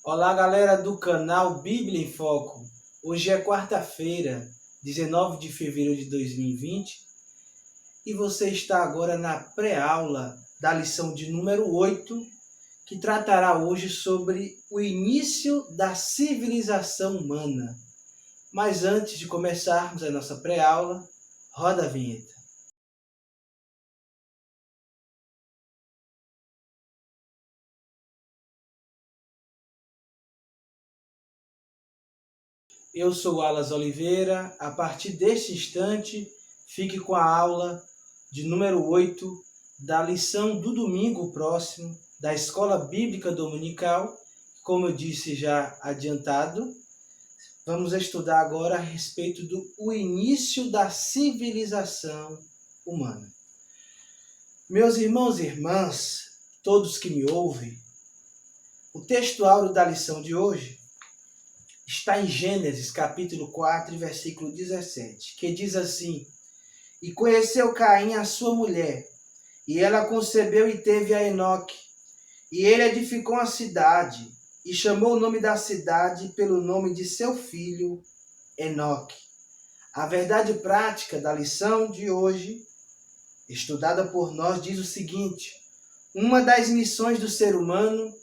Olá, galera do canal Bíblia em Foco. Hoje é quarta-feira, 19 de fevereiro de 2020, e você está agora na pré-aula da lição de número 8, que tratará hoje sobre o início da civilização humana. Mas antes de começarmos a nossa pré-aula, roda a vinheta. Eu sou Alas Oliveira. A partir deste instante, fique com a aula de número 8 da lição do domingo próximo da Escola Bíblica Dominical. Como eu disse já adiantado, vamos estudar agora a respeito do início da civilização humana. Meus irmãos e irmãs, todos que me ouvem, o texto áureo da lição de hoje está em Gênesis, capítulo 4, versículo 17, que diz assim: E conheceu Caim a sua mulher, e ela concebeu e teve a Enoque. E ele edificou uma cidade, e chamou o nome da cidade pelo nome de seu filho, Enoque. A verdade prática da lição de hoje, estudada por nós, diz o seguinte: uma das missões do ser humano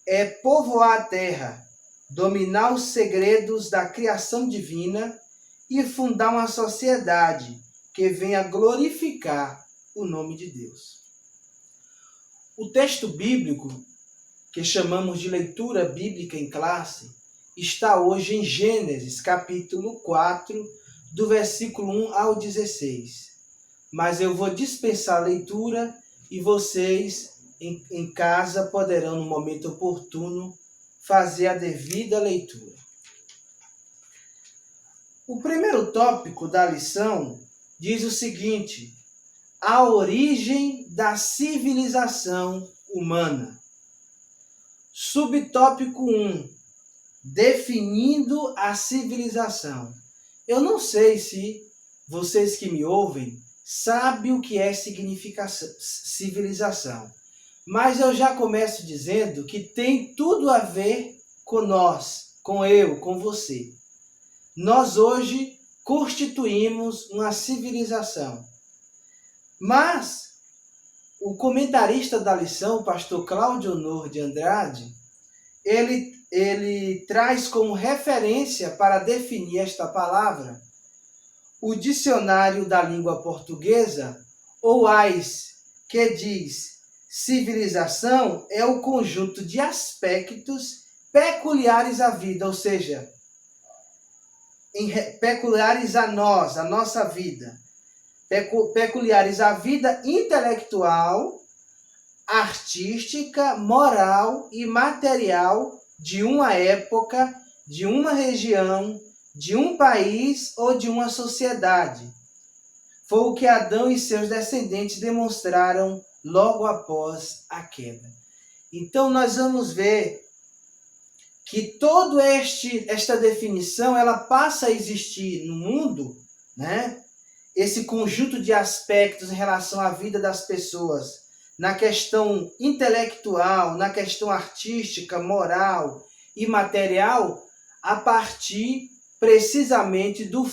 é povoar a terra, dominar os segredos da criação divina e fundar uma sociedade que venha glorificar o nome de Deus. O texto bíblico, que chamamos de leitura bíblica em classe, está hoje em Gênesis, capítulo 4, do versículo 1 ao 16. Mas eu vou dispensar a leitura e vocês em casa poderão, no momento oportuno, fazer a devida leitura. O primeiro tópico da lição diz o seguinte: a origem da civilização humana. Subtópico 1, definindo a civilização. Eu não sei se vocês que me ouvem sabem o que é civilização, mas eu já começo dizendo que tem tudo a ver com nós, com eu, com você. Nós hoje constituímos uma civilização. Mas o comentarista da lição, o pastor Cláudio Honor de Andrade, ele traz como referência para definir esta palavra o dicionário da língua portuguesa, ou AIS, que diz: civilização é o conjunto de aspectos peculiares à vida, ou seja, peculiares a nós, a nossa vida, peculiares à vida intelectual, artística, moral e material de uma época, de uma região, de um país ou de uma sociedade. Foi o que Adão e seus descendentes demonstraram logo após a queda. Então nós vamos ver que toda esta definição ela passa a existir no mundo, né? Esse conjunto de aspectos em relação à vida das pessoas, na questão intelectual, na questão artística, moral e material, a partir precisamente do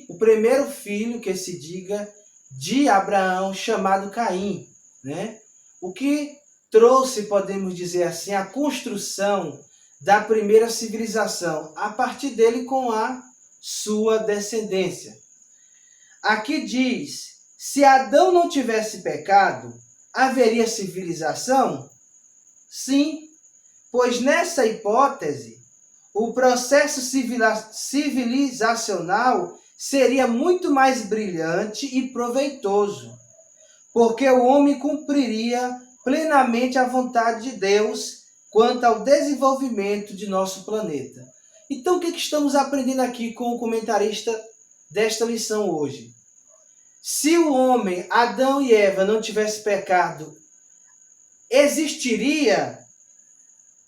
o primeiro filho, que se diga, de Abraão, chamado Caim, né? O que trouxe, podemos dizer assim, a construção da primeira civilização, a partir dele com a sua descendência. Aqui diz: se Adão não tivesse pecado, haveria civilização? Sim, pois nessa hipótese, o processo civilizacional seria muito mais brilhante e proveitoso, porque o homem cumpriria plenamente a vontade de Deus quanto ao desenvolvimento de nosso planeta. Então, o que estamos aprendendo aqui com o comentarista desta lição hoje? Se o homem, Adão e Eva, não tivesse pecado, existiria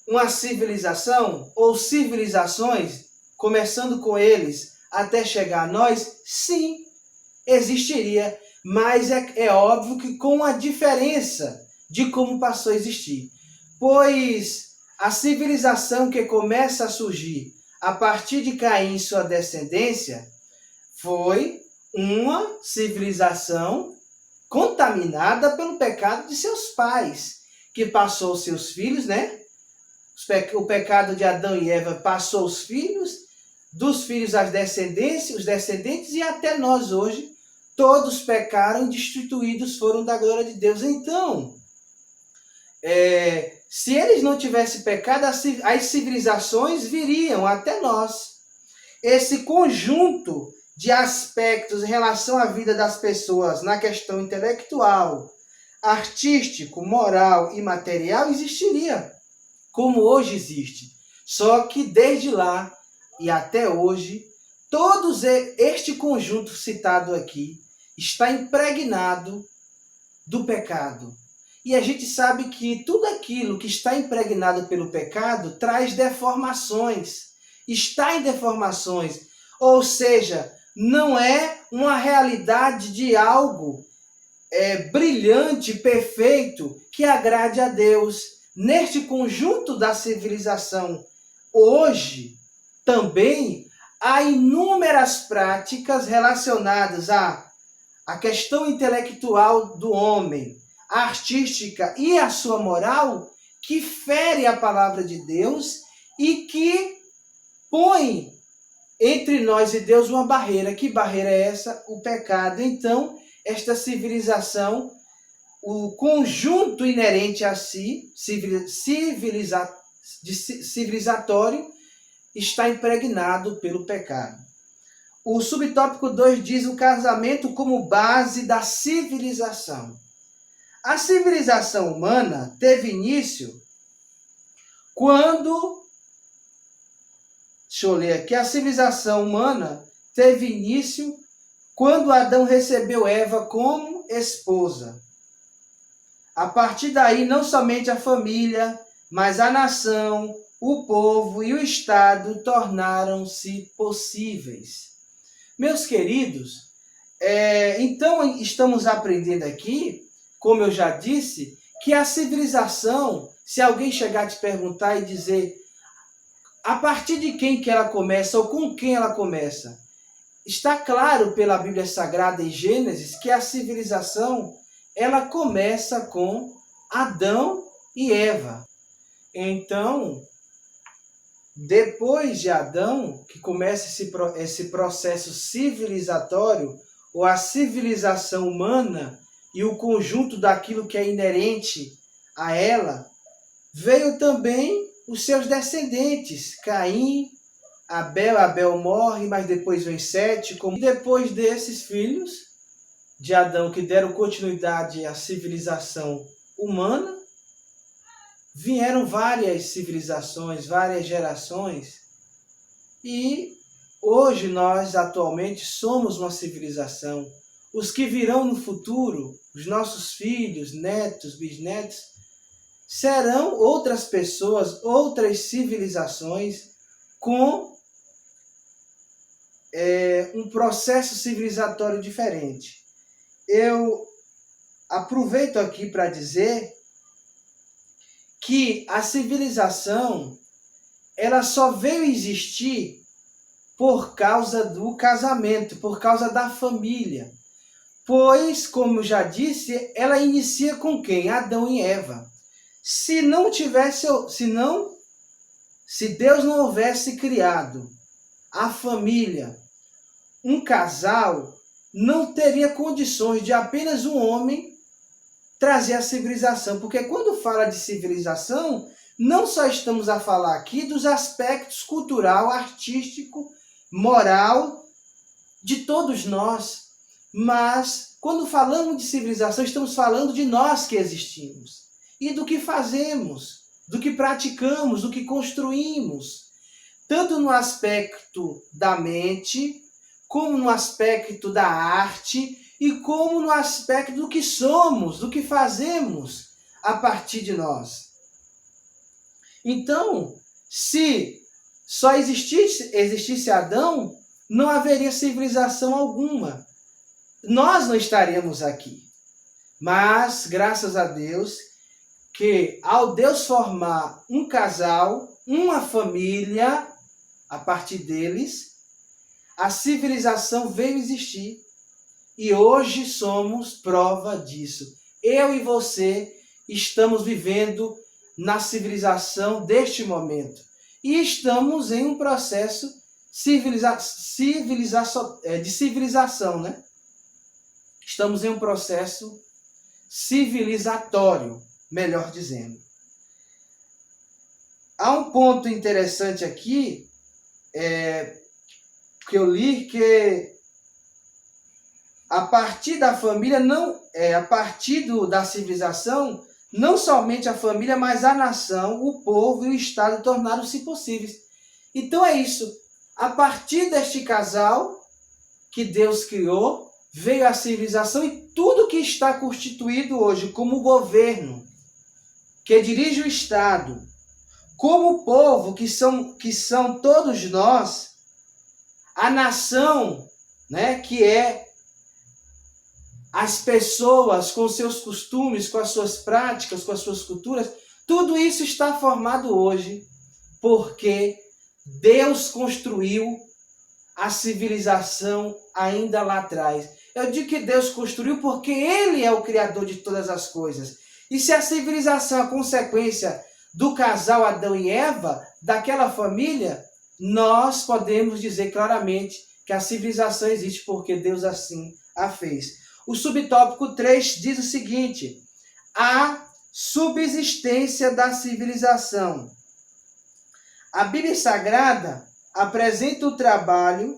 uma civilização ou civilizações, começando com eles até chegar a nós? Sim, existiria, mas é óbvio que com a diferença de como passou a existir. Pois A civilização que começa a surgir a partir de Caim e sua descendência foi uma civilização contaminada pelo pecado de seus pais, que passou aos seus filhos, né? O pecado de Adão e Eva passou aos filhos, dos filhos às descendências, os descendentes, e até nós hoje, todos pecaram e destituídos foram da glória de Deus. Então, se eles não tivessem pecado, as civilizações viriam até nós. Esse conjunto de aspectos em relação à vida das pessoas na questão intelectual, artístico, moral e material existiria, como hoje existe. Só que desde lá e até hoje, todo este conjunto citado aqui está impregnado do pecado. E a gente sabe que tudo aquilo que está impregnado pelo pecado traz deformações, está em deformações, ou seja, não é uma realidade de algo brilhante, perfeito, que agrade a Deus. Neste conjunto da civilização, hoje, também há inúmeras práticas relacionadas à questão intelectual do homem, a artística e a sua moral, que fere a palavra de Deus e que põe entre nós e Deus uma barreira. Que barreira é essa? O pecado. Então, esta civilização, o conjunto inerente a si, civilizatório, está impregnado pelo pecado. O subtópico 2 diz o casamento como base da civilização. A civilização humana teve início quando... Deixa eu ler aqui. A civilização humana teve início quando Adão recebeu Eva como esposa. A partir daí, não somente a família, mas a nação, o povo e o Estado tornaram-se possíveis. Meus queridos, então estamos aprendendo aqui, como eu já disse, que a civilização, se alguém chegar a te perguntar e dizer a partir de quem que ela começa ou com quem ela começa, está claro pela Bíblia Sagrada em Gênesis que a civilização ela começa com Adão e Eva. Então, depois de Adão, que começa esse processo civilizatório, ou a civilização humana e o conjunto daquilo que é inerente a ela, veio também os seus descendentes, Caim, Abel morre, mas depois vem Sete. E depois desses filhos de Adão, que deram continuidade à civilização humana, vieram várias civilizações, várias gerações, e hoje nós atualmente somos uma civilização. Os que virão no futuro, os nossos filhos, netos, bisnetos, serão outras pessoas, outras civilizações com um processo civilizatório diferente. Eu aproveito aqui para dizer que a civilização ela só veio existir por causa do casamento, por causa da família. Pois, como eu já disse, ela inicia com quem? Adão e Eva. Se Deus não houvesse criado a família, um casal, não teria condições de apenas um homem trazer a civilização. Porque quando fala de civilização, não só estamos a falar aqui dos aspectos cultural, artístico, moral de todos nós, mas quando falamos de civilização, estamos falando de nós que existimos e do que fazemos, do que praticamos, do que construímos, tanto no aspecto da mente, como no aspecto da arte e como no aspecto do que somos, do que fazemos a partir de nós. Então, se só existisse Adão, não haveria civilização alguma. Nós não estaríamos aqui. Mas, graças a Deus, que ao Deus formar um casal, uma família, a partir deles, a civilização veio existir. E hoje somos prova disso. Eu e você estamos vivendo na civilização deste momento. E estamos em um processo de civilização, né? Estamos em um processo civilizatório, melhor dizendo. Há um ponto interessante aqui, que eu li, que a partir da família, a partir da civilização, não somente a família, mas a nação, o povo e o Estado tornaram-se possíveis. Então é isso. A partir deste casal que Deus criou, veio a civilização e tudo que está constituído hoje como governo, que dirige o Estado, como o povo, que são todos nós, a nação, né, que é as pessoas com seus costumes, com as suas práticas, com as suas culturas, tudo isso está formado hoje porque Deus construiu a civilização ainda lá atrás. Eu digo que Deus construiu porque Ele é o Criador de todas as coisas. E se a civilização é a consequência do casal Adão e Eva, daquela família, nós podemos dizer claramente que a civilização existe porque Deus assim a fez. O subtópico 3 diz o seguinte: a subsistência da civilização. A Bíblia Sagrada apresenta o trabalho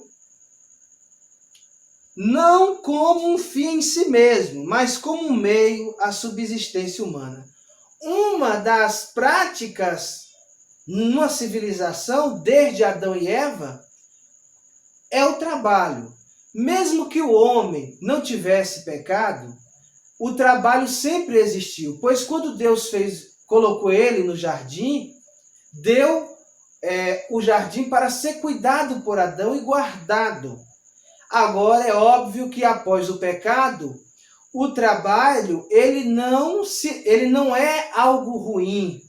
não como um fim em si mesmo, mas como um meio à subsistência humana. Uma das práticas numa civilização, desde Adão e Eva, é o trabalho. Mesmo que o homem não tivesse pecado, o trabalho sempre existiu, pois quando Deus colocou ele no jardim, deu o jardim para ser cuidado por Adão e guardado. Agora é óbvio que após o pecado, o trabalho ele não é algo ruim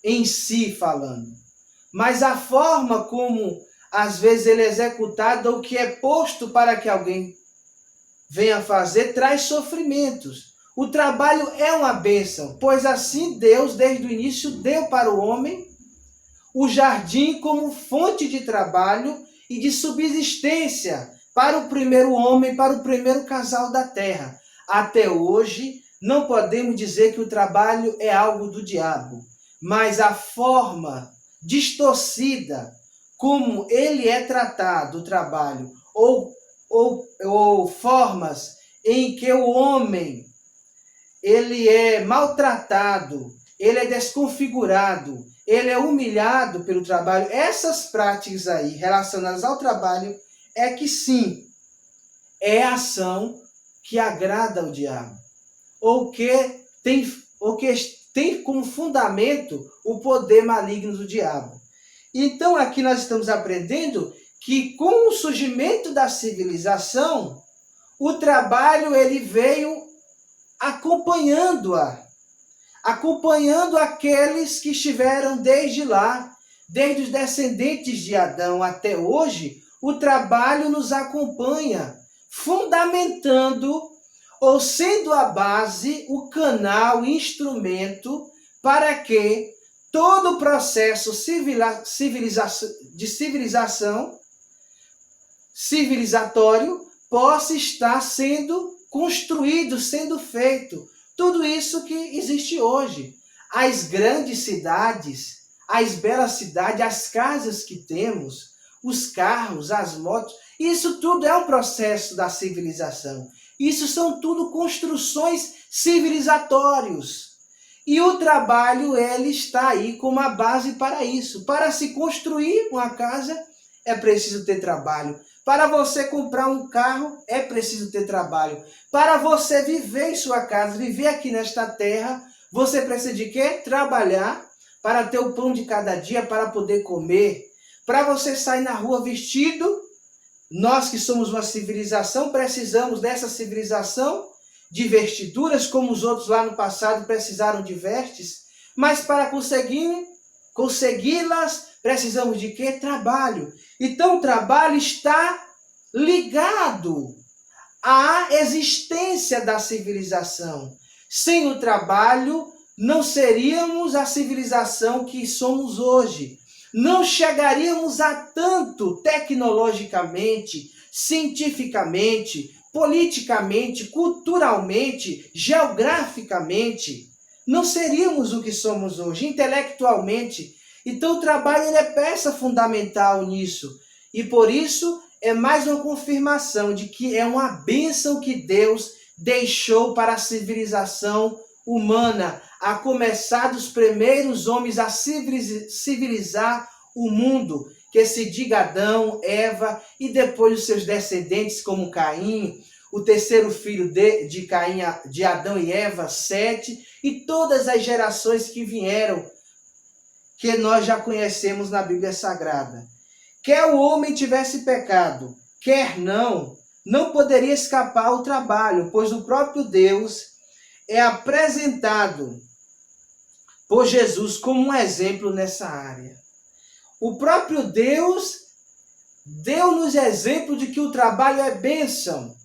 em si falando, mas a forma como às vezes ele é executado ou que é posto para que alguém venha fazer traz sofrimentos. O trabalho é uma bênção, pois assim Deus desde o início deu para o homem o jardim como fonte de trabalho e de subsistência para o primeiro homem, para o primeiro casal da terra. Até hoje, não podemos dizer que o trabalho é algo do diabo, mas a forma distorcida como ele é tratado, o trabalho, ou formas em que o homem ele é maltratado, ele é desconfigurado, ele é humilhado pelo trabalho, essas práticas aí relacionadas ao trabalho é que sim, é a ação que agrada ao diabo, ou que tem como fundamento o poder maligno do diabo. Então aqui nós estamos aprendendo que com o surgimento da civilização, o trabalho ele veio acompanhando aqueles que estiveram desde lá, desde os descendentes de Adão até hoje, o trabalho nos acompanha, fundamentando ou sendo a base, o canal, o instrumento para que todo o processo civilizatório possa estar sendo construído, sendo feito. Tudo isso que existe hoje. As grandes cidades, as belas cidades, as casas que temos, os carros, as motos, isso tudo é um processo da civilização. Isso são tudo construções civilizatórias. E o trabalho, ele está aí como a base para isso. Para se construir uma casa, é preciso ter trabalho. Para você comprar um carro, é preciso ter trabalho. Para você viver em sua casa, viver aqui nesta terra, você precisa de quê? Trabalhar para ter o pão de cada dia, para poder comer. Para você sair na rua vestido, nós que somos uma civilização, precisamos dessa civilização de vestiduras, como os outros lá no passado precisaram de vestes, mas para consegui-las, precisamos de quê? Trabalho. Então o trabalho está ligado à existência da civilização. Sem o trabalho, não seríamos a civilização que somos hoje. Não chegaríamos a tanto tecnologicamente, cientificamente, politicamente, culturalmente, geograficamente. Não seríamos o que somos hoje, intelectualmente. Então o trabalho ele é peça fundamental nisso. E por isso é mais uma confirmação de que é uma bênção que Deus deixou para a civilização humana, a começar dos primeiros homens a civilizar o mundo, que se diga Adão, Eva e depois os seus descendentes como Caim, o terceiro filho de Caim, de Adão e Eva, Sete, e todas as gerações que vieram, que nós já conhecemos na Bíblia Sagrada. Quer o homem tivesse pecado, quer não poderia escapar ao trabalho, pois o próprio Deus é apresentado por Jesus como um exemplo nessa área. O próprio Deus deu-nos exemplo de que o trabalho é bênção.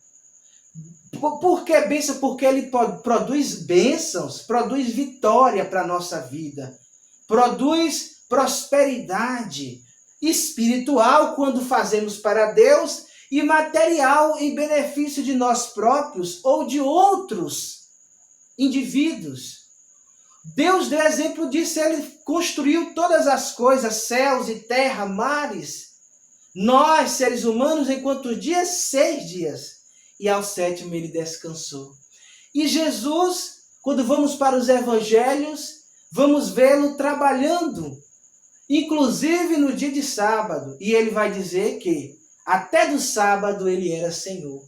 Por que bênção? Porque ele produz bênçãos, produz vitória para a nossa vida, produz prosperidade espiritual quando fazemos para Deus e material em benefício de nós próprios ou de outros indivíduos. Deus deu exemplo disso, ele construiu todas as coisas, céus e terra, mares. Nós, seres humanos, em quantos dias? 6 dias. E ao 7º ele descansou. E Jesus, quando vamos para os evangelhos, vamos vê-lo trabalhando, inclusive no dia de sábado. E ele vai dizer que até do sábado ele era Senhor.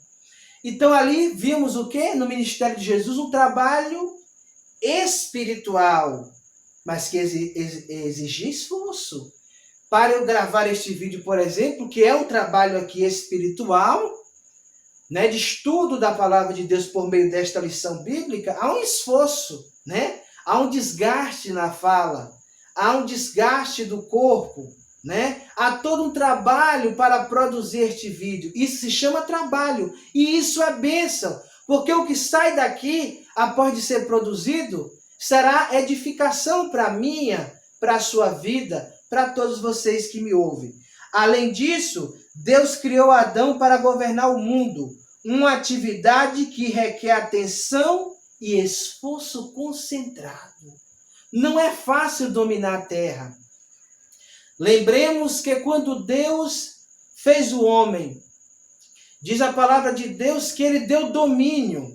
Então ali vimos o quê? No ministério de Jesus, um trabalho espiritual, mas que exigia esforço. Para eu gravar este vídeo, por exemplo, que é um trabalho aqui espiritual, né, de estudo da palavra de Deus por meio desta lição bíblica, há um esforço, né? Há um desgaste na fala, há um desgaste do corpo, né? Há todo um trabalho para produzir este vídeo. Isso se chama trabalho e isso é bênção, porque o que sai daqui, após de ser produzido, será edificação para a minha, para a sua vida, para todos vocês que me ouvem. Além disso, Deus criou Adão para governar o mundo, uma atividade que requer atenção e esforço concentrado. Não é fácil dominar a terra. Lembremos que quando Deus fez o homem, diz a palavra de Deus que ele deu domínio.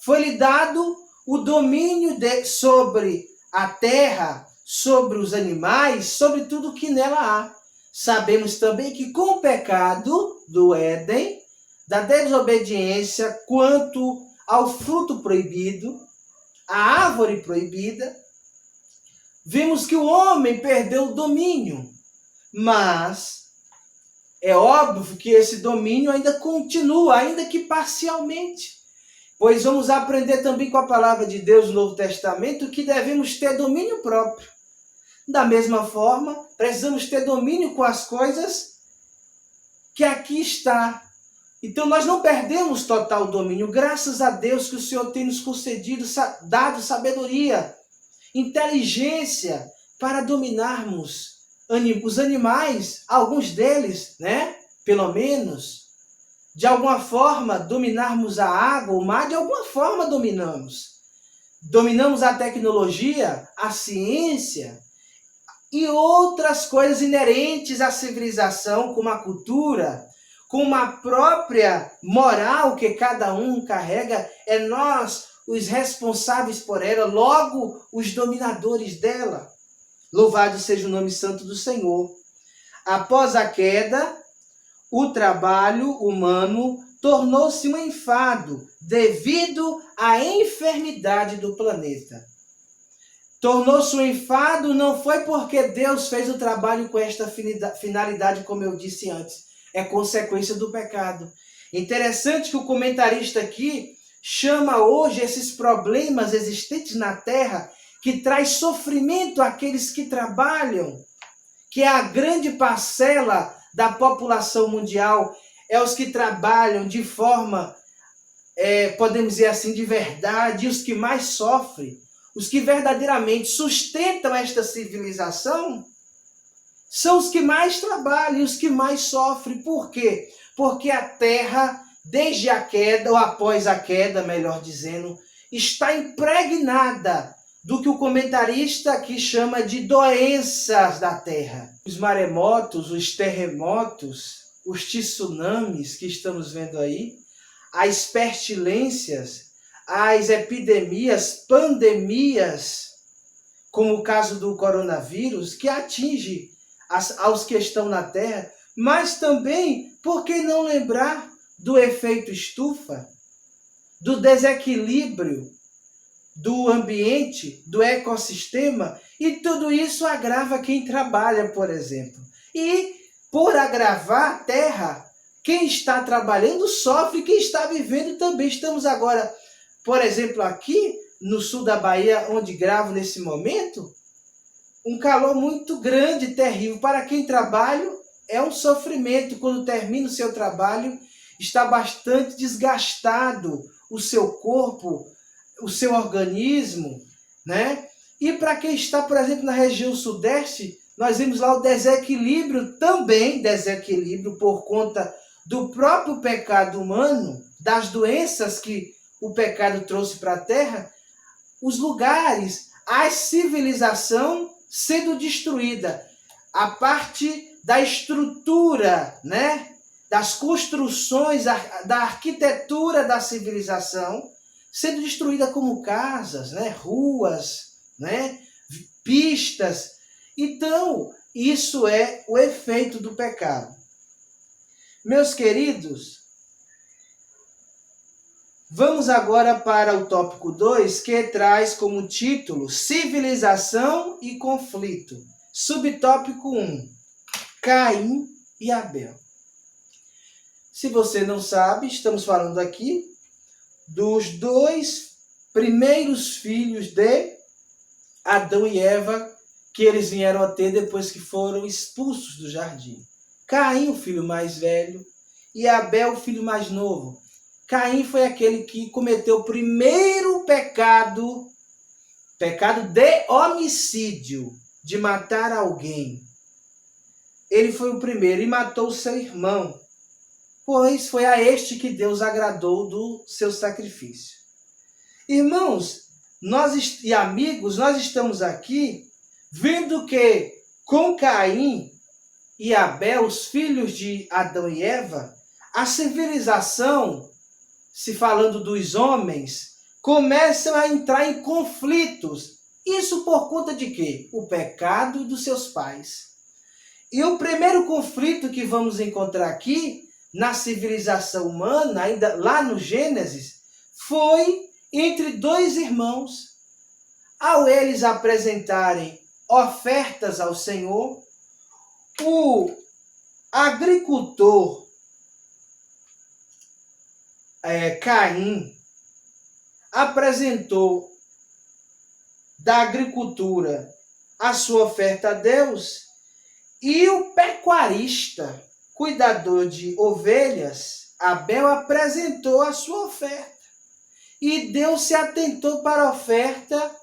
Foi-lhe dado o domínio sobre a terra, sobre os animais, sobre tudo que nela há. Sabemos também que com o pecado do Éden, da desobediência quanto ao fruto proibido, a árvore proibida, vimos que o homem perdeu o domínio. Mas é óbvio que esse domínio ainda continua, ainda que parcialmente. Pois vamos aprender também com a palavra de Deus no Novo Testamento que devemos ter domínio próprio. Da mesma forma, precisamos ter domínio com as coisas que aqui está. Então nós não perdemos total domínio, graças a Deus que o Senhor tem nos concedido, dado sabedoria, inteligência para dominarmos os animais, alguns deles, né? Pelo menos, de alguma forma dominarmos a água, o mar, de alguma forma dominamos. Dominamos a tecnologia, a ciência e outras coisas inerentes à civilização, como a cultura, como a própria moral que cada um carrega, é nós os responsáveis por ela, logo os dominadores dela. Louvado seja o nome santo do Senhor. Após a queda, o trabalho humano tornou-se um enfado devido à enfermidade do planeta. Tornou-se um enfado não foi porque Deus fez o trabalho com esta finalidade, como eu disse antes. É consequência do pecado. Interessante que o comentarista aqui chama hoje esses problemas existentes na Terra, que traz sofrimento àqueles que trabalham, que é a grande parcela da população mundial, é os que trabalham de forma, podemos dizer assim, de verdade, e os que mais sofrem, os que verdadeiramente sustentam esta civilização, são os que mais trabalham e os que mais sofrem. Por quê? Porque a Terra, desde a queda, ou após a queda, melhor dizendo, está impregnada do que o comentarista aqui chama de doenças da Terra. Os maremotos, os terremotos, os tsunamis que estamos vendo aí, as pestilências, as epidemias, pandemias, como o caso do coronavírus, que atinge aos que estão na Terra, mas também, por que não lembrar do efeito estufa, do desequilíbrio do ambiente, do ecossistema, e tudo isso agrava quem trabalha, por exemplo. E, por agravar a Terra, quem está trabalhando sofre, quem está vivendo também. Estamos agora, por exemplo, aqui no sul da Bahia, onde gravo nesse momento, um calor muito grande, terrível. Para quem trabalha, é um sofrimento. Quando termina o seu trabalho, está bastante desgastado o seu corpo, o seu organismo, né? E para quem está, por exemplo, na região sudeste, nós vemos lá o desequilíbrio, também desequilíbrio por conta do próprio pecado humano, das doenças que o pecado trouxe para a Terra, os lugares, a civilização sendo destruída, a parte da estrutura, né? Das construções, da arquitetura da civilização, sendo destruída como casas, né? Ruas, né? Pistas. Então, isso é o efeito do pecado. Meus queridos, vamos agora para o tópico 2, que traz como título Civilização e Conflito. Subtópico 1, Caim e Abel. Se você não sabe, estamos falando aqui dos dois primeiros filhos de Adão e Eva, que eles vieram a ter depois que foram expulsos do jardim. Caim, o filho mais velho, e Abel, o filho mais novo. Caim foi aquele que cometeu o primeiro pecado de homicídio, de matar alguém. Ele foi o primeiro e matou seu irmão, pois foi a este que Deus agradou do seu sacrifício. Irmãos e amigos, nós estamos aqui vendo que com Caim e Abel, os filhos de Adão e Eva, a civilização, se falando dos homens, começam a entrar em conflitos. Isso por conta de quê? O pecado dos seus pais. E o primeiro conflito que vamos encontrar aqui, na civilização humana, ainda lá no Gênesis, foi entre dois irmãos. Ao eles apresentarem ofertas ao Senhor, o agricultor Caim apresentou da agricultura a sua oferta a Deus, e o pecuarista, cuidador de ovelhas, Abel, apresentou a sua oferta. E Deus se atentou para a oferta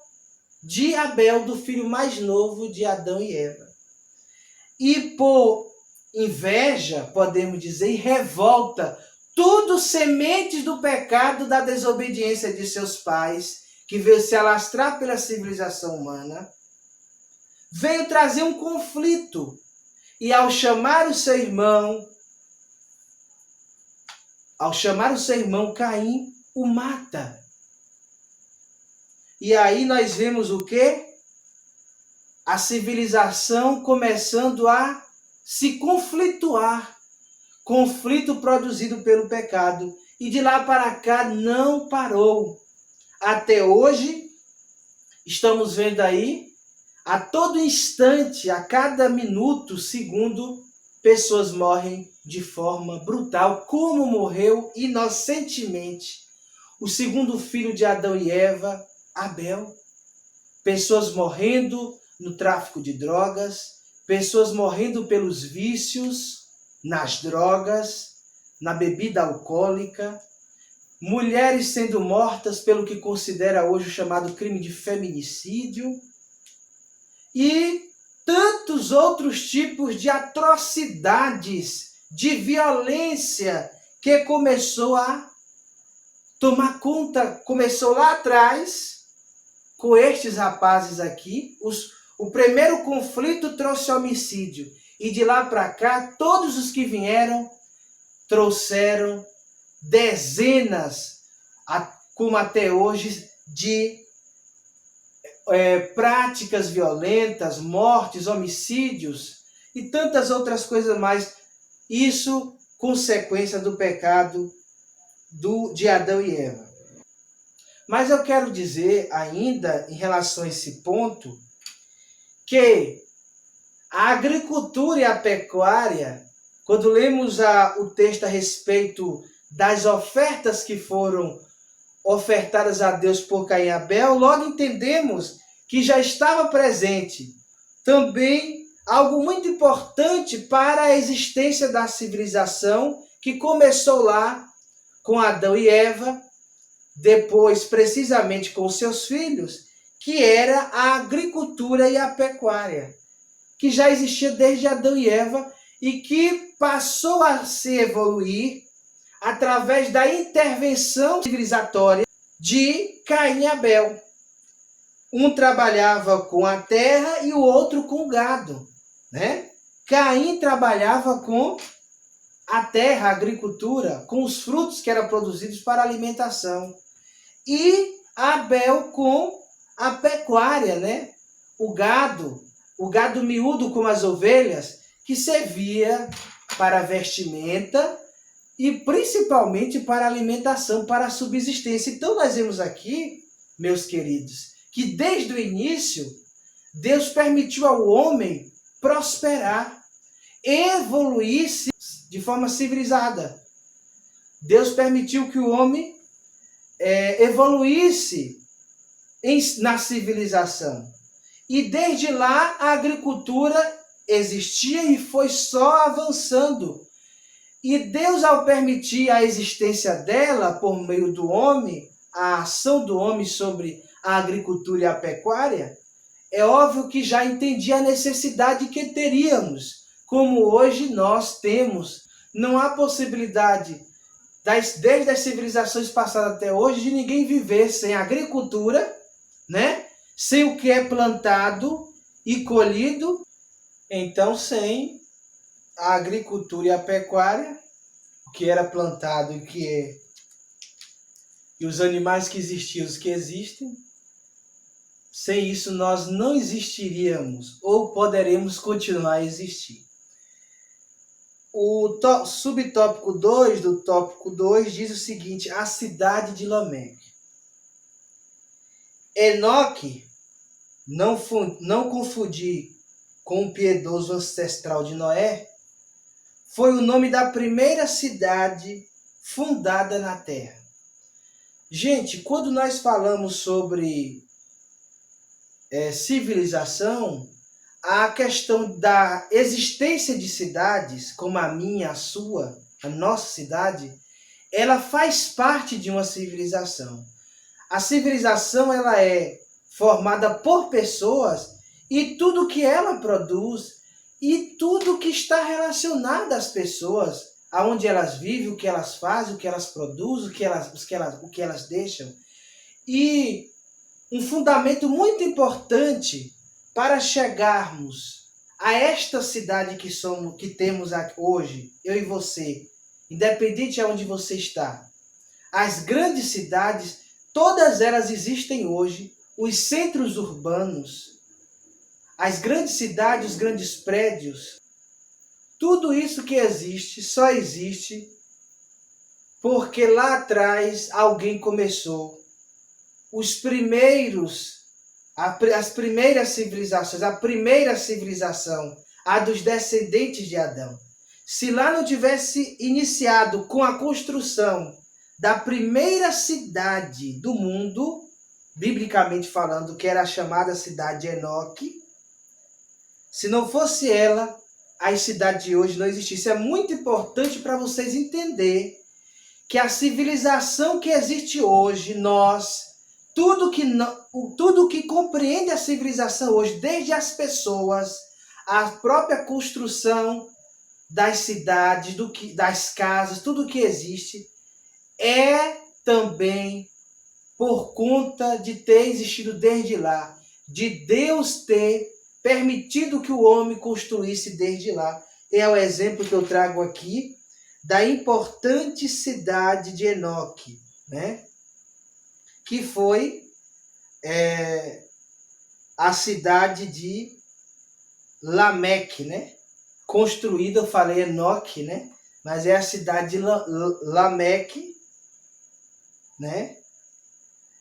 de Abel, do filho mais novo de Adão e Eva. E por inveja, podemos dizer, e revolta, tudo sementes do pecado, da desobediência de seus pais, que veio se alastrar pela civilização humana, veio trazer um conflito. E ao chamar o seu irmão Caim, o mata. E aí nós vemos o quê? A civilização começando a se conflituar. Conflito produzido pelo pecado. E de lá para cá não parou. Até hoje, estamos vendo aí, a todo instante, a cada minuto, segundo, pessoas morrem de forma brutal, como morreu inocentemente o segundo filho de Adão e Eva, Abel. Pessoas morrendo no tráfico de drogas, pessoas morrendo pelos vícios, nas drogas, na bebida alcoólica, mulheres sendo mortas pelo que considera hoje o chamado crime de feminicídio e tantos outros tipos de atrocidades, de violência que começou a tomar conta, começou lá atrás com estes rapazes aqui. O primeiro conflito trouxe homicídio e de lá para cá todos os que vieram trouxeram dezenas, como até hoje, de práticas violentas, mortes, homicídios e tantas outras coisas mais. Isso consequência do pecado de Adão e Eva. Mas eu quero dizer ainda, em relação a esse ponto, que a agricultura e a pecuária, quando lemos o texto a respeito das ofertas que foram ofertadas a Deus por Caim e Abel, logo entendemos que já estava presente também algo muito importante para a existência da civilização, que começou lá com Adão e Eva, depois precisamente com seus filhos, que era a agricultura e a pecuária, que já existia desde Adão e Eva e que passou a se evoluir através da intervenção civilizatória de Caim e Abel. Um trabalhava com a terra e o outro com o gado, né? Caim trabalhava com a terra, a agricultura, com os frutos que eram produzidos para alimentação. E Abel com a pecuária, né? O gado miúdo como as ovelhas, que servia para vestimenta e principalmente para alimentação, para a subsistência. Então nós vemos aqui, meus queridos, que desde o início Deus permitiu ao homem prosperar, evoluir-se de forma civilizada. Deus permitiu que o homem evoluísse na civilização. E desde lá a agricultura existia e foi só avançando. E Deus, ao permitir a existência dela por meio do homem, a ação do homem sobre a agricultura e a pecuária, é óbvio que já entendia a necessidade que teríamos, como hoje nós temos. Não há possibilidade, desde as civilizações passadas até hoje, de ninguém viver sem agricultura, né? Sem o que é plantado e colhido. Então, sem a agricultura e a pecuária, o que era plantado e os animais que existiam, os que existem, sem isso nós não existiríamos ou poderemos continuar a existir. O subtópico 2 do tópico 2 diz o seguinte: a cidade de Lameque. Enoque, não confundir com o piedoso ancestral de Noé, foi o nome da primeira cidade fundada na terra. Gente, quando nós falamos sobre civilização, a questão da existência de cidades, como a minha, a sua, a nossa cidade, ela faz parte de uma civilização. A civilização, ela é formada por pessoas e tudo que ela produz e tudo que está relacionado às pessoas, aonde elas vivem, o que elas fazem, o que elas produzem, o que elas deixam. E um fundamento muito importante para chegarmos a esta cidade que temos hoje, eu e você, independente de onde você está. As grandes cidades, todas elas existem hoje, os centros urbanos, as grandes cidades, os grandes prédios, tudo isso que existe, só existe porque lá atrás alguém começou. As primeiras civilizações, a primeira civilização, a dos descendentes de Adão. Se lá não tivesse iniciado com a construção da primeira cidade do mundo, biblicamente falando, que era a chamada cidade de Enoque. Se não fosse ela, a cidade de hoje não existisse. É muito importante para vocês entenderem que a civilização que existe hoje, tudo que compreende a civilização hoje, desde as pessoas, a própria construção das cidades, das casas, tudo que existe, é também por conta de ter existido desde lá, de Deus ter permitido que o homem construísse desde lá. É o exemplo que eu trago aqui da importante cidade de Enoque, né? Que foi a cidade de Lameque, né? Construída, eu falei Enoque, né? Mas é a cidade de Lameque, né?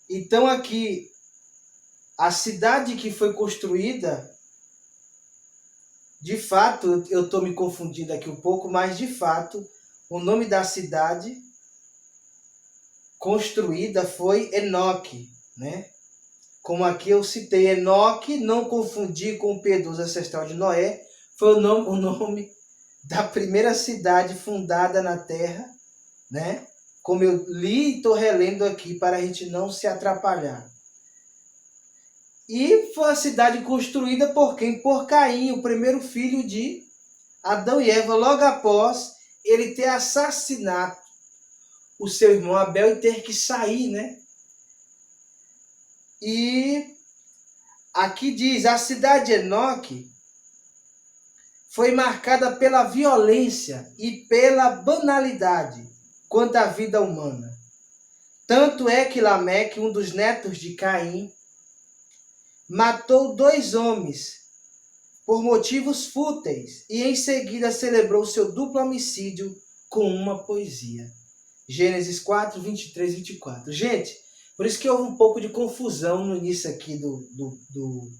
Então aqui, a cidade que foi construída, de fato, eu estou me confundindo aqui um pouco, mas de fato, o nome da cidade construída foi Enoque, né? Como aqui eu citei, Enoque, não confundir com o piedoso ancestral de Noé, foi o nome da primeira cidade fundada na Terra, né? Como eu li e estou relendo aqui para a gente não se atrapalhar. E foi a cidade construída por quem? Por Caim, o primeiro filho de Adão e Eva, logo após ele ter assassinado o seu irmão Abel e ter que sair, né? E aqui diz, a cidade de Enoque foi marcada pela violência e pela banalidade quanto à vida humana. Tanto é que Lameque, um dos netos de Caim, matou 2 homens por motivos fúteis e em seguida celebrou seu duplo homicídio com uma poesia. Gênesis 4, 23 e 24. Gente, por isso que houve um pouco de confusão no início aqui do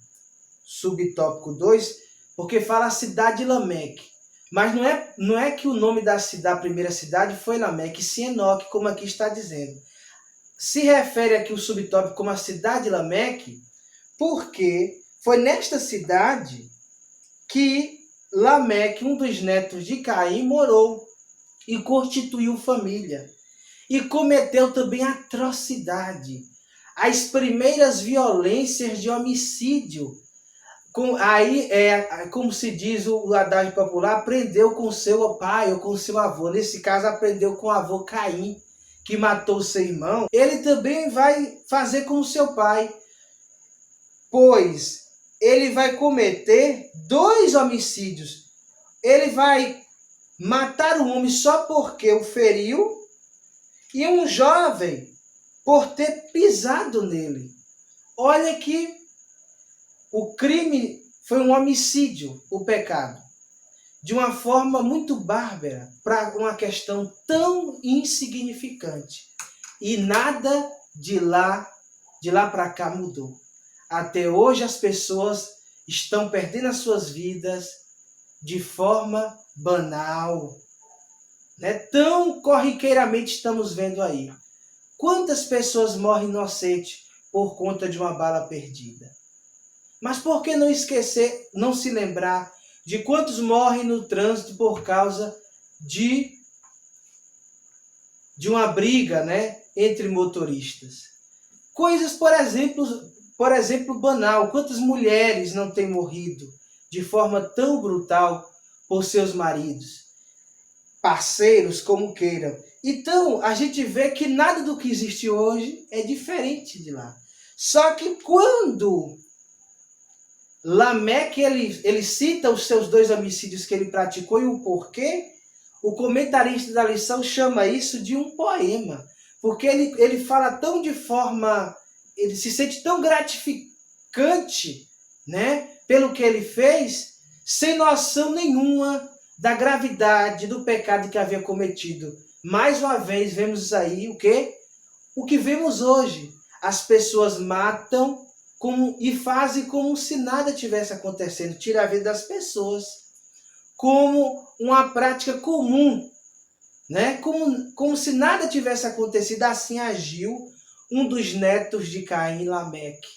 subtópico 2, porque fala a cidade de Lameque. Mas não é que o nome da primeira cidade foi Lameque, sim Enoque, como aqui está dizendo. Se refere aqui o subtópico como a cidade de Lameque, porque foi nesta cidade que Lameque, um dos netos de Caim, morou e constituiu família. E cometeu também atrocidade, as primeiras violências de homicídio. Aí, como se diz o adágio popular, aprendeu com seu pai ou com seu avô. Nesse caso, aprendeu com o avô Caim, que matou seu irmão. Ele também vai fazer com o seu pai, pois ele vai cometer 2 homicídios. Ele vai matar um homem só porque o feriu e um jovem por ter pisado nele. Olha que o crime foi um homicídio, o pecado, de uma forma muito bárbara para uma questão tão insignificante. E nada de lá para cá mudou. Até hoje as pessoas estão perdendo as suas vidas de forma banal, né? Tão corriqueiramente estamos vendo aí. Quantas pessoas morrem inocentes por conta de uma bala perdida? Mas por que não esquecer, não se lembrar de quantos morrem no trânsito por causa de uma briga, né, entre motoristas? Coisas, por exemplo, banal. Quantas mulheres não têm morrido de forma tão brutal por seus maridos, parceiros, como queiram? Então, a gente vê que nada do que existe hoje é diferente de lá. Só que quando Lameque ele cita os seus 2 homicídios que ele praticou e o porquê, o comentarista da lição chama isso de um poema. Porque ele fala tão de forma, ele se sente tão gratificante, né, pelo que ele fez, sem noção nenhuma da gravidade do pecado que havia cometido. Mais uma vez vemos aí o quê? O que vemos hoje. As pessoas matam e fazem como se nada tivesse acontecendo, tira a vida das pessoas, como uma prática comum né? Como se nada tivesse acontecido, assim agiu um dos netos de Caim, Lameque,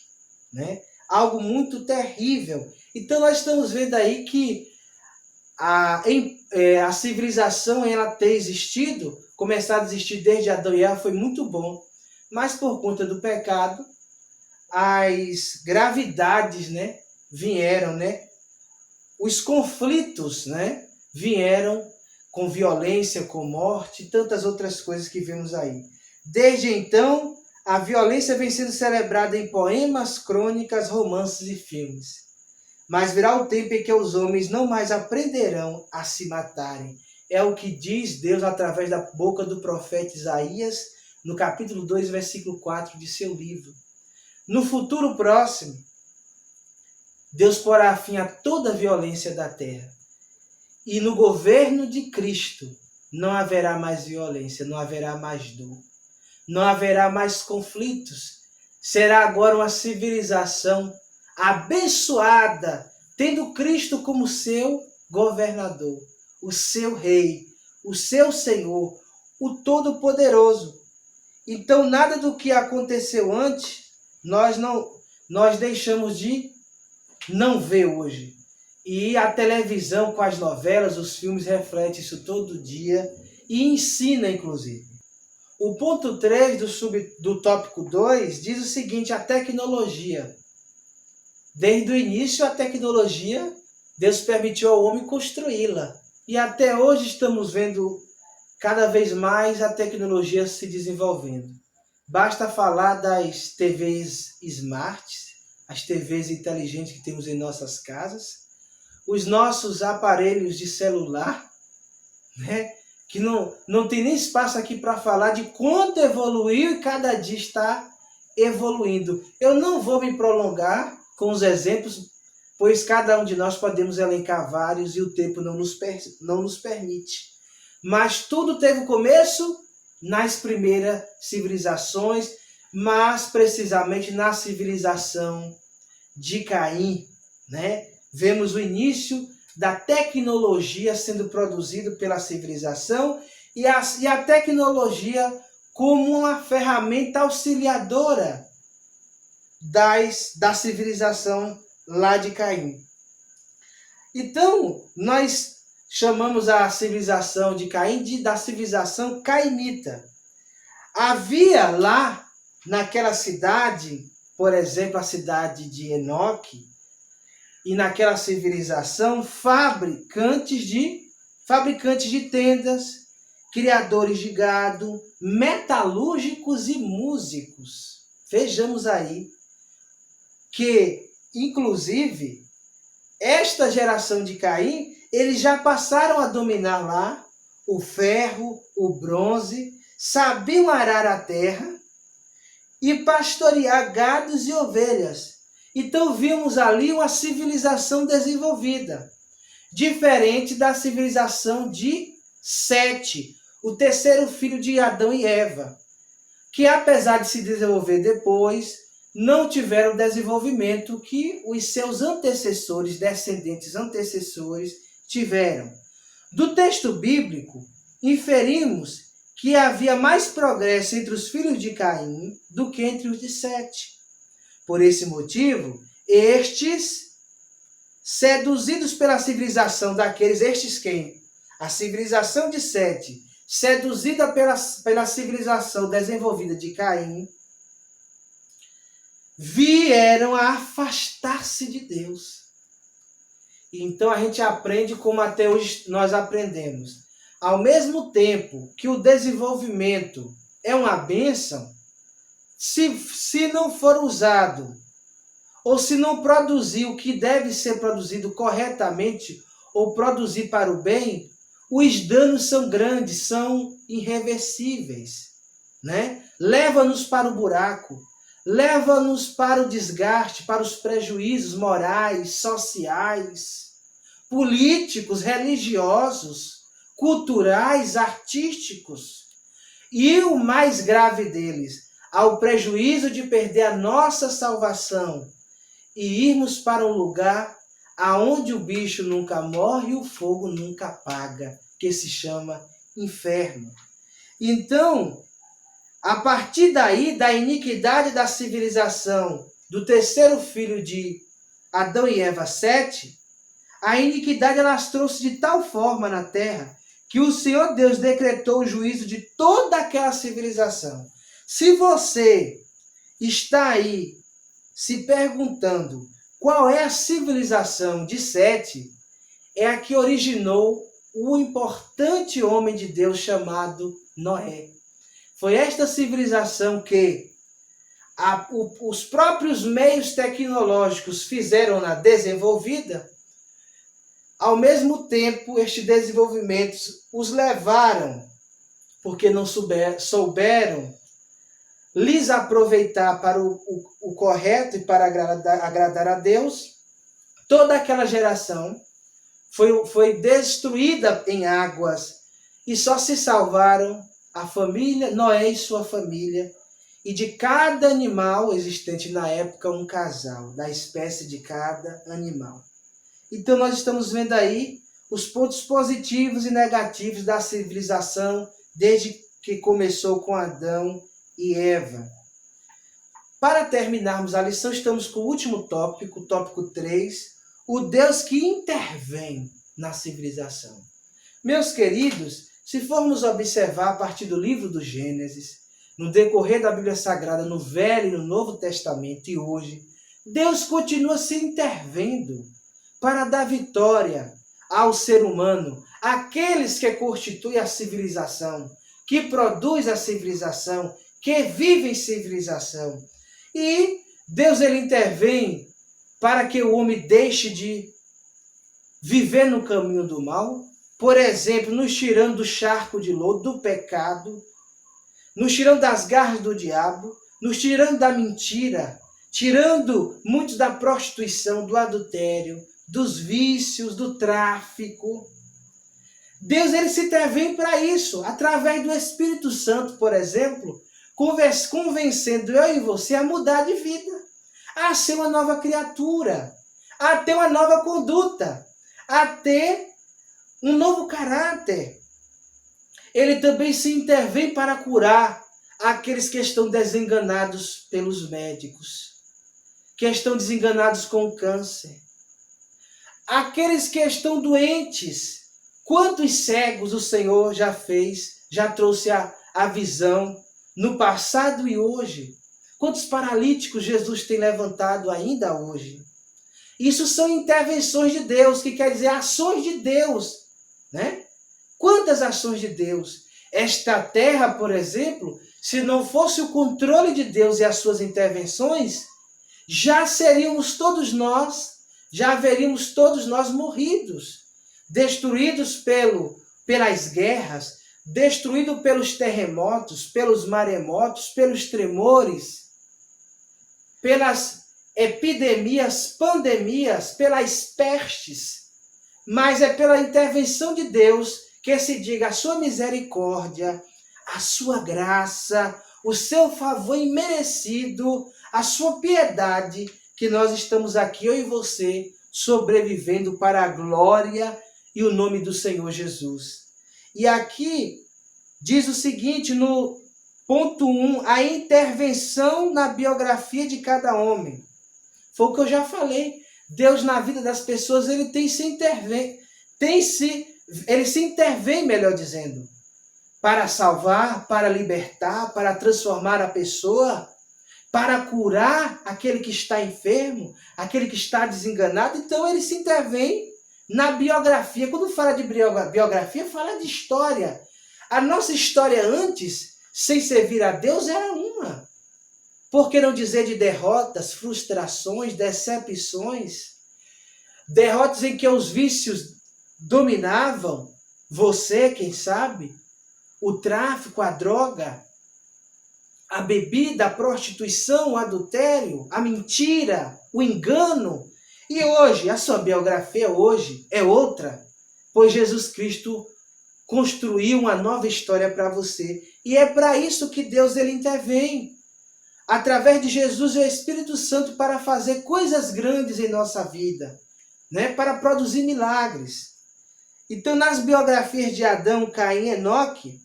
né? Algo muito terrível. Então nós estamos vendo aí que a civilização, ela ter existido, começar a existir desde Adão e Eva, foi muito bom. Mas por conta do pecado, as gravidades, né, vieram, né? Os conflitos, né, vieram com violência, com morte e tantas outras coisas que vemos aí. Desde então, a violência vem sendo celebrada em poemas, crônicas, romances e filmes. Mas virá o tempo em que os homens não mais aprenderão a se matarem. É o que diz Deus através da boca do profeta Isaías, no capítulo 2, versículo 4 de seu livro. No futuro próximo, Deus porá fim a toda a violência da terra. E no governo de Cristo não haverá mais violência, não haverá mais dor, não haverá mais conflitos. Será agora uma civilização abençoada, tendo Cristo como seu governador, o seu rei, o seu Senhor, o Todo-Poderoso. Então, nada do que aconteceu antes, nós deixamos de não ver hoje. E a televisão com as novelas, os filmes refletem isso todo dia e ensina, inclusive. O ponto 3 do tópico 2 diz o seguinte: a tecnologia. Desde o início, a tecnologia, Deus permitiu ao homem construí-la. E até hoje estamos vendo cada vez mais a tecnologia se desenvolvendo. Basta falar das TVs smart, as TVs inteligentes que temos em nossas casas, os nossos aparelhos de celular, né? Que não tem nem espaço aqui para falar de quanto evoluiu e cada dia está evoluindo. Eu não vou me prolongar com os exemplos, pois cada um de nós podemos elencar vários e o tempo não nos permite. Mas tudo teve começo nas primeiras civilizações, mas precisamente na civilização de Caim, né? Vemos o início da tecnologia sendo produzida pela civilização e a tecnologia como uma ferramenta auxiliadora da civilização lá de Caim. Então, nós chamamos a civilização de Caim da civilização cainita. Havia lá, naquela cidade, por exemplo, a cidade de Enoque, e naquela civilização, fabricantes de tendas, criadores de gado, metalúrgicos e músicos. Vejamos aí que, inclusive, esta geração de Caim, eles já passaram a dominar lá o ferro, o bronze, sabiam arar a terra e pastorear gados e ovelhas. Então vimos ali uma civilização desenvolvida, diferente da civilização de Sete, o terceiro filho de Adão e Eva, que apesar de se desenvolver depois, não tiveram o desenvolvimento que os seus antecessores, descendentes antecessores, tiveram. Do texto bíblico, inferimos que havia mais progresso entre os filhos de Caim do que entre os de Sete. Por esse motivo, estes, seduzidos pela civilização estes quem? A civilização de Sete, seduzida pela civilização desenvolvida de Caim, vieram a afastar-se de Deus. Então a gente aprende como até hoje nós aprendemos. Ao mesmo tempo que o desenvolvimento é uma bênção, se não for usado, ou se não produzir o que deve ser produzido corretamente, ou produzir para o bem, os danos são grandes, são irreversíveis, né? Leva-nos para o buraco, leva-nos para o desgaste, para os prejuízos morais, sociais, políticos, religiosos, culturais, artísticos. E o mais grave deles, ao prejuízo de perder a nossa salvação e irmos para um lugar aonde o bicho nunca morre e o fogo nunca apaga, que se chama inferno. Então, a partir daí, da iniquidade da civilização do terceiro filho de Adão e Eva, Sete, a iniquidade ela as trouxe de tal forma na terra que o Senhor Deus decretou o juízo de toda aquela civilização. Se você está aí se perguntando qual é a civilização de Sete, é a que originou o importante homem de Deus chamado Noé. Foi esta civilização que os próprios meios tecnológicos fizeram-na desenvolvida. Ao mesmo tempo, estes desenvolvimentos os levaram, porque não souberam lhes aproveitar para o correto e para agradar a Deus. Toda aquela geração foi destruída em águas e só se salvaram a família, Noé e sua família, e de cada animal existente na época, um casal, da espécie de cada animal. Então nós estamos vendo aí os pontos positivos e negativos da civilização desde que começou com Adão e Eva. Para terminarmos a lição, estamos com o último tópico, tópico 3, o Deus que intervém na civilização. Meus queridos, se formos observar a partir do livro do Gênesis, no decorrer da Bíblia Sagrada, no Velho e no Novo Testamento e hoje, Deus continua se intervendo para dar vitória ao ser humano, aqueles que constituem a civilização, que produz a civilização, que vivem civilização. E Deus ele intervém para que o homem deixe de viver no caminho do mal, por exemplo, nos tirando do charco de lodo, do pecado, nos tirando das garras do diabo, nos tirando da mentira, tirando muitos da prostituição, do adultério, dos vícios, do tráfico. Deus ele se intervém para isso, através do Espírito Santo, por exemplo, convencendo eu e você a mudar de vida, a ser uma nova criatura, a ter uma nova conduta, a ter um novo caráter. Ele também se intervém para curar aqueles que estão desenganados pelos médicos, que estão desenganados com o câncer, aqueles que estão doentes. Quantos cegos o Senhor já fez, já trouxe a visão no passado e hoje? Quantos paralíticos Jesus tem levantado ainda hoje? Isso são intervenções de Deus, que quer dizer ações de Deus, né? Quantas ações de Deus? Esta terra, por exemplo, se não fosse o controle de Deus e as suas intervenções, já seríamos todos nós, já haveríamos todos nós morridos, destruídos pelas guerras, destruídos pelos terremotos, pelos maremotos, pelos tremores, pelas epidemias, pandemias, pelas pestes. Mas é pela intervenção de Deus que se diga a sua misericórdia, a sua graça, o seu favor imerecido, a sua piedade, que nós estamos aqui, eu e você, sobrevivendo para a glória e o nome do Senhor Jesus. E aqui diz o seguinte, no ponto 1, a intervenção na biografia de cada homem. Foi o que eu já falei. Deus na vida das pessoas, ele se intervém, melhor dizendo, para salvar, para libertar, para transformar a pessoa, para curar aquele que está enfermo, aquele que está desenganado. Então ele se intervém na biografia. Quando fala de biografia, fala de história. A nossa história antes, sem servir a Deus, era uma. Por que não dizer de derrotas, frustrações, decepções? Derrotas em que os vícios dominavam você, quem sabe? O tráfico, a droga, a bebida, a prostituição, o adultério, a mentira, o engano. E hoje, a sua biografia hoje é outra, pois Jesus Cristo construiu uma nova história para você. E é para isso que Deus ele intervém, através de Jesus e o Espírito Santo, para fazer coisas grandes em nossa vida, né? Para produzir milagres. Então, nas biografias de Adão, Caim e Enoque,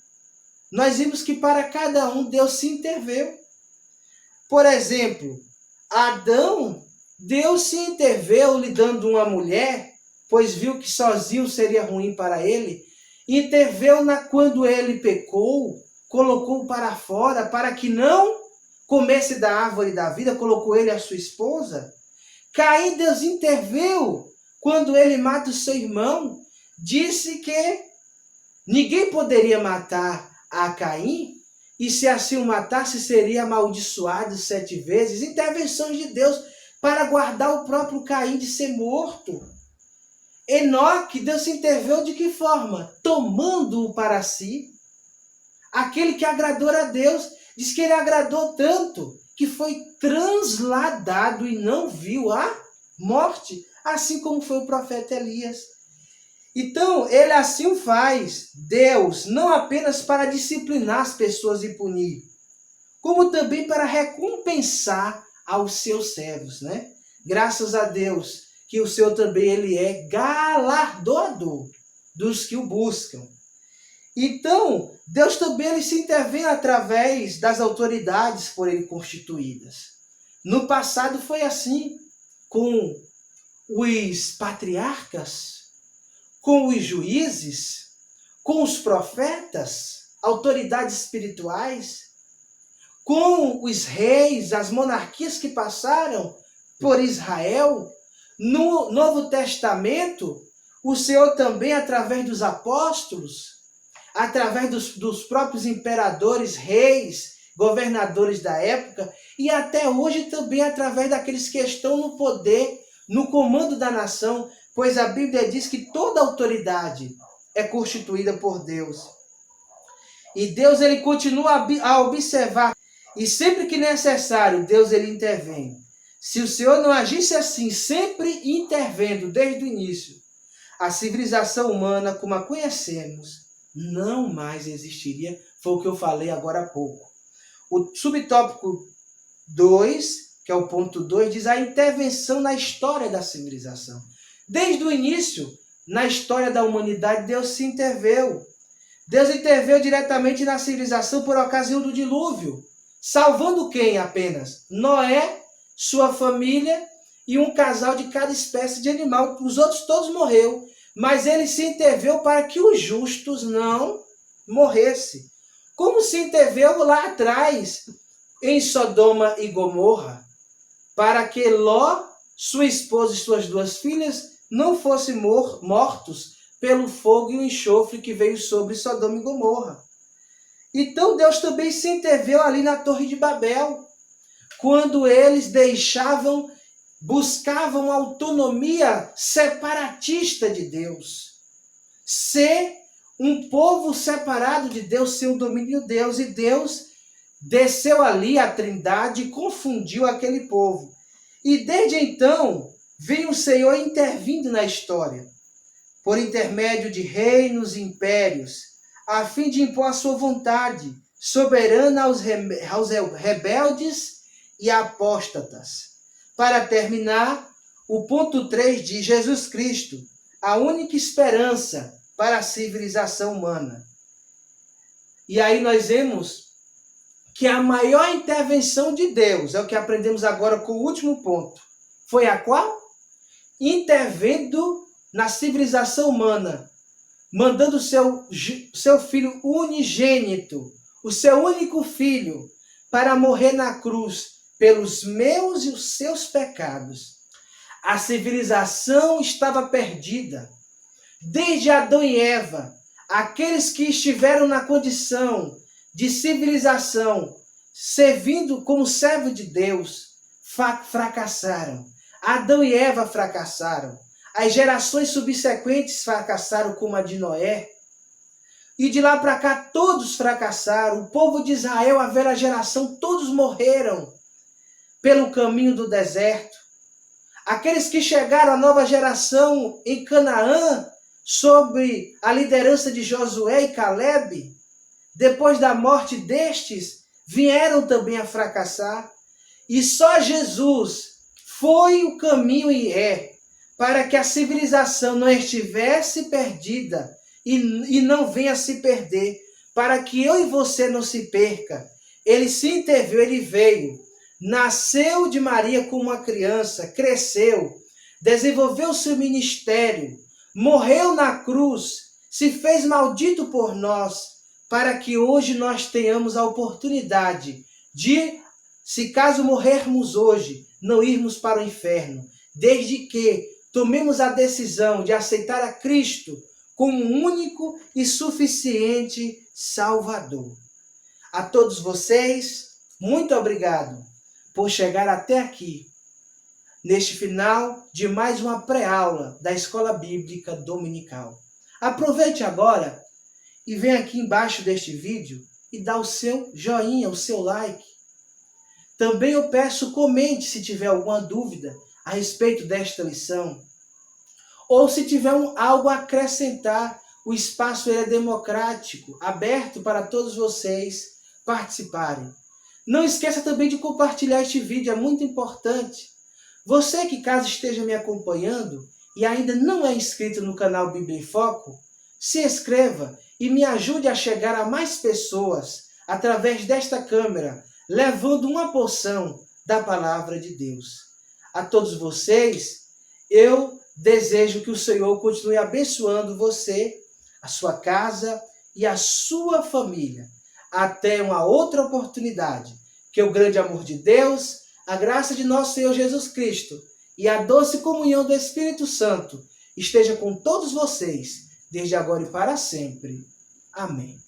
nós vimos que para cada um Deus se interveio. Por exemplo, Adão, Deus se interveio lhe dando uma mulher, pois viu que sozinho seria ruim para ele. Interveio quando ele pecou, colocou para fora, para que não comesse da árvore da vida, colocou ele e a sua esposa. Caim, Deus interveio quando ele mata o seu irmão, disse que ninguém poderia matar a Caim, e se assim o matasse, seria amaldiçoado 7 vezes. Intervenções de Deus para guardar o próprio Caim de ser morto. Enoque, Deus se interveio de que forma? Tomando-o para si. Aquele que agradou a Deus, diz que ele agradou tanto que foi transladado e não viu a morte, assim como foi o profeta Elias. Então, ele assim o faz, Deus, não apenas para disciplinar as pessoas e punir, como também para recompensar aos seus servos, né? Graças a Deus, que o Senhor também ele é galardoador dos que o buscam. Então, Deus também ele se intervém através das autoridades por ele constituídas. No passado foi assim, com os patriarcas, com os juízes, com os profetas, autoridades espirituais, com os reis, as monarquias que passaram por Israel. No Novo Testamento, o Senhor também, através dos apóstolos, através dos próprios imperadores, reis, governadores da época, e até hoje também através daqueles que estão no poder, no comando da nação, pois a Bíblia diz que toda autoridade é constituída por Deus. E Deus ele continua a observar, e sempre que necessário, Deus ele intervém. Se o Senhor não agisse assim, sempre intervendo desde o início, a civilização humana, como a conhecemos, não mais existiria. Foi o que eu falei agora há pouco. O subtópico 2, que é o ponto 2, diz a intervenção na história da civilização. Desde o início, na história da humanidade, Deus se interveio. Deus interveio diretamente na civilização por ocasião do dilúvio. Salvando quem apenas? Noé, sua família e um casal de cada espécie de animal. Os outros todos morreram, mas ele se interveio para que os justos não morressem. Como se interveio lá atrás, em Sodoma e Gomorra, para que Ló, sua esposa e suas 2 filhas não fossem mortos pelo fogo e o enxofre que veio sobre Sodoma e Gomorra. Então Deus também se interveio ali na Torre de Babel, quando eles buscavam autonomia separatista de Deus. Ser um povo separado de Deus, ser um domínio de Deus. E Deus desceu ali a Trindade e confundiu aquele povo. E desde então, vem o Senhor intervindo na história, por intermédio de reinos e impérios, a fim de impor a sua vontade soberana aos rebeldes e apóstatas. Para terminar, o ponto 3 de Jesus Cristo, a única esperança para a civilização humana. E aí nós vemos que a maior intervenção de Deus, é o que aprendemos agora com o último ponto, foi a qual? Intervendo na civilização humana, mandando seu filho unigênito, o seu único filho, para morrer na cruz pelos meus e os seus pecados. A civilização estava perdida. Desde Adão e Eva, aqueles que estiveram na condição de civilização, servindo como servo de Deus, fracassaram. Adão e Eva fracassaram. As gerações subsequentes fracassaram, como a de Noé. E de lá para cá todos fracassaram. O povo de Israel, a velha geração, todos morreram pelo caminho do deserto. Aqueles que chegaram à nova geração em Canaã, sob a liderança de Josué e Caleb, depois da morte destes, vieram também a fracassar. E só Jesus foi o caminho e para que a civilização não estivesse perdida e não venha a se perder, para que eu e você não se perca. Ele se interviu, ele veio, nasceu de Maria como uma criança, cresceu, desenvolveu seu ministério, morreu na cruz, se fez maldito por nós, para que hoje nós tenhamos a oportunidade de, se caso morrermos hoje, não irmos para o inferno, desde que tomemos a decisão de aceitar a Cristo como único e suficiente Salvador. A todos vocês, muito obrigado por chegar até aqui, neste final de mais uma pré-aula da Escola Bíblica Dominical. Aproveite agora e vem aqui embaixo deste vídeo e dá o seu joinha, o seu like. Também eu peço, comente se tiver alguma dúvida a respeito desta lição. Ou se tiver algo a acrescentar, o espaço é democrático, aberto para todos vocês participarem. Não esqueça também de compartilhar este vídeo, é muito importante. Você que caso esteja me acompanhando e ainda não é inscrito no canal Bíblia em Foco, se inscreva e me ajude a chegar a mais pessoas através desta câmera, levando uma porção da Palavra de Deus. A todos vocês, eu desejo que o Senhor continue abençoando você, a sua casa e a sua família. Até uma outra oportunidade. Que o grande amor de Deus, a graça de nosso Senhor Jesus Cristo e a doce comunhão do Espírito Santo esteja com todos vocês, desde agora e para sempre. Amém.